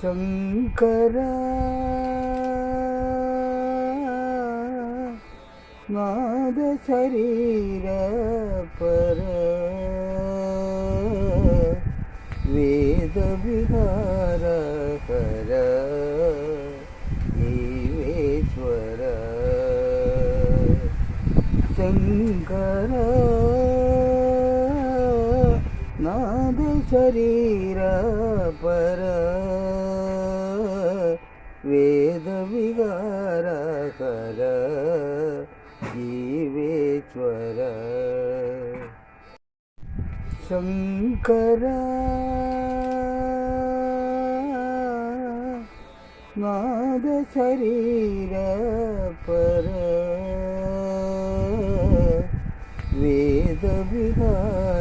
ಶಂಕರ ನಾದ ಶರೀರ ಪರ ವೇದ ವಿಹಾರ ಹರ ಈವೇಶ್ವರ ಶಂಕರ ನಾದ ಶರೀರ ಪರ ವೇದ ವಿಹಾರ ಹರ ಜೀವೇಶ್ವರ ಶಂಕರ ನಾದ ಶರೀರ ಪರ ವೇದ ವಿಹಾರ